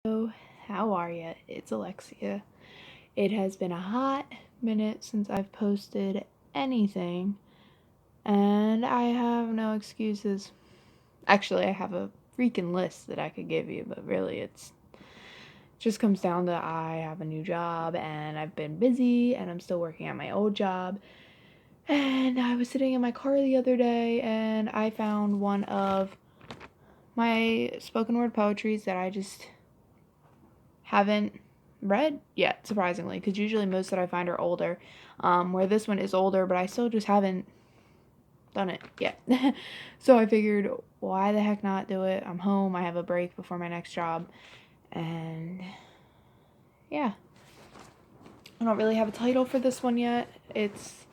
Hello, how are ya? It's Alexia. It has been a hot minute since I've posted anything, and I have no excuses. Actually, I have a freaking list that I could give you, but really it's just comes down to I have a new job and I've been busy and I'm still working at my old job. And I was sitting in my car the other day and I found one of my spoken word poetries that I just haven't read yet, surprisingly, because usually most that I find are older. Where this one is older, but I still just haven't done it yet. So I figured, why the heck not do it? I'm home, I have a break before my next job, and yeah. I don't really have a title for this one yet. It's,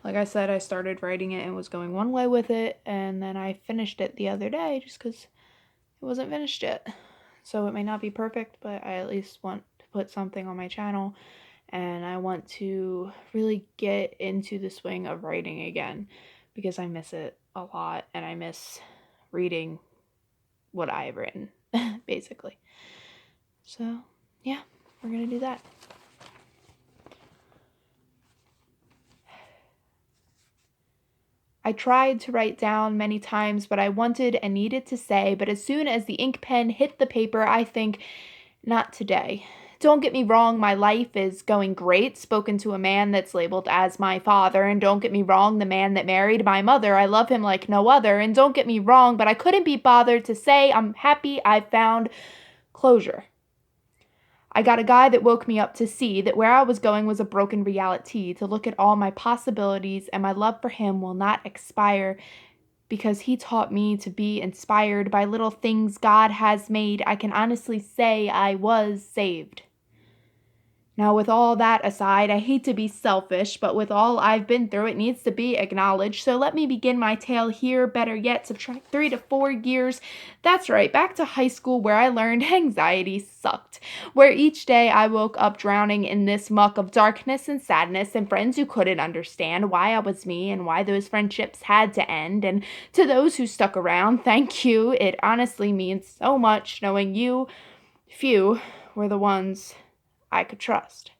like I said, I started writing it and was going one way with it, and then I finished it the other day just because it wasn't finished yet. So it may not be perfect, but I at least want to put something on my channel, and I want to really get into the swing of writing again because I miss it a lot and I miss reading what I have written, basically. So, yeah, we're gonna do that. I tried to write down many times what I wanted and needed to say, but as soon as the ink pen hit the paper, I think, not today. Don't get me wrong, my life is going great, spoken to a man that's labeled as my father, and don't get me wrong, the man that married my mother, I love him like no other, and don't get me wrong, but I couldn't be bothered to say I'm happy I found closure. I got a guy that woke me up to see that where I was going was a broken reality, to look at all my possibilities, and my love for him will not expire because he taught me to be inspired by little things God has made. I can honestly say I was saved. Now, with all that aside, I hate to be selfish, but with all I've been through, it needs to be acknowledged. So let me begin my tale here. Better yet, subtract 3 to 4 years. That's right, back to high school where I learned anxiety sucked. Where each day I woke up drowning in this muck of darkness and sadness and friends who couldn't understand why I was me and why those friendships had to end. And to those who stuck around, thank you. It honestly means so much knowing you, few, were the ones I could trust.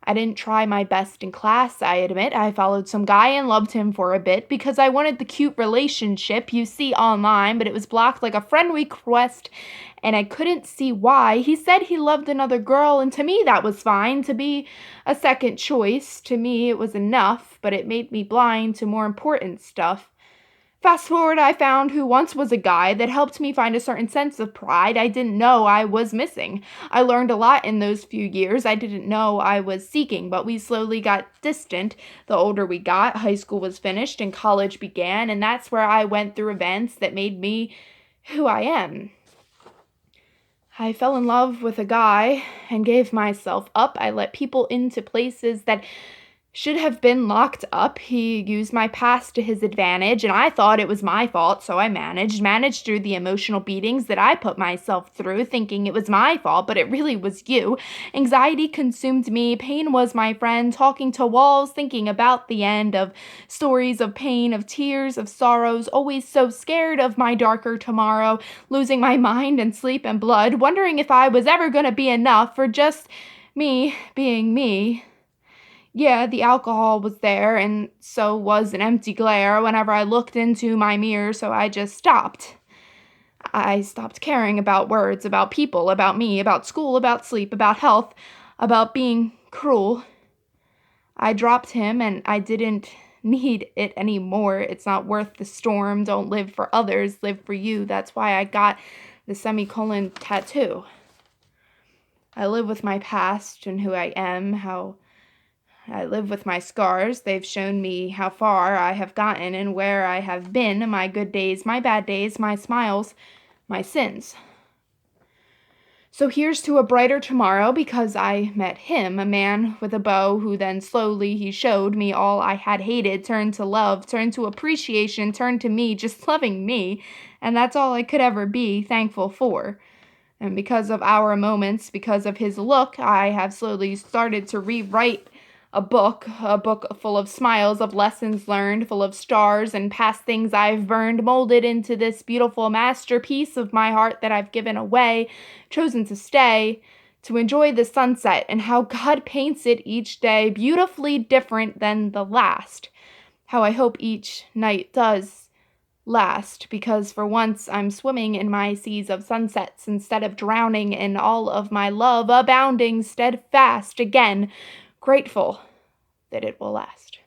I didn't try my best in class, I admit. I followed some guy and loved him for a bit because I wanted the cute relationship you see online, but it was blocked like a friend request, and I couldn't see why. He said he loved another girl, and to me that was fine. To be a second choice, to me it was enough, but it made me blind to more important stuff. Fast forward, I found who once was a guy that helped me find a certain sense of pride I didn't know I was missing. I learned a lot in those few years I didn't know I was seeking, but we slowly got distant. The older we got, high school was finished and college began, and that's where I went through events that made me who I am. I fell in love with a guy and gave myself up. I let people into places that should have been locked up. He used my past to his advantage, and I thought it was my fault, so I managed through the emotional beatings that I put myself through, thinking it was my fault, but it really was you. Anxiety consumed me, pain was my friend, talking to walls, thinking about the end of stories of pain, of tears, of sorrows, always so scared of my darker tomorrow, losing my mind and sleep and blood, wondering if I was ever gonna be enough for just me being me. Yeah, the alcohol was there, and so was an empty glare whenever I looked into my mirror, so I just stopped. I stopped caring about words, about people, about me, about school, about sleep, about health, about being cruel. I dropped him, and I didn't need it anymore. It's not worth the storm. Don't live for others, live for you. That's why I got the semicolon tattoo. I live with my past and who I am, how I live with my scars. They've shown me how far I have gotten and where I have been, my good days, my bad days, my smiles, my sins. So here's to a brighter tomorrow because I met him, a man with a bow who then slowly he showed me all I had hated, turned to love, turned to appreciation, turned to me, just loving me, and that's all I could ever be thankful for. And because of our moments, because of his look, I have slowly started to rewrite a book full of smiles, of lessons learned, full of stars and past things I've burned, molded into this beautiful masterpiece of my heart that I've given away, chosen to stay, to enjoy the sunset and how God paints it each day, beautifully different than the last. How I hope each night does last, because for once I'm swimming in my seas of sunsets instead of drowning in all of my love, abounding steadfast again, grateful that it will last.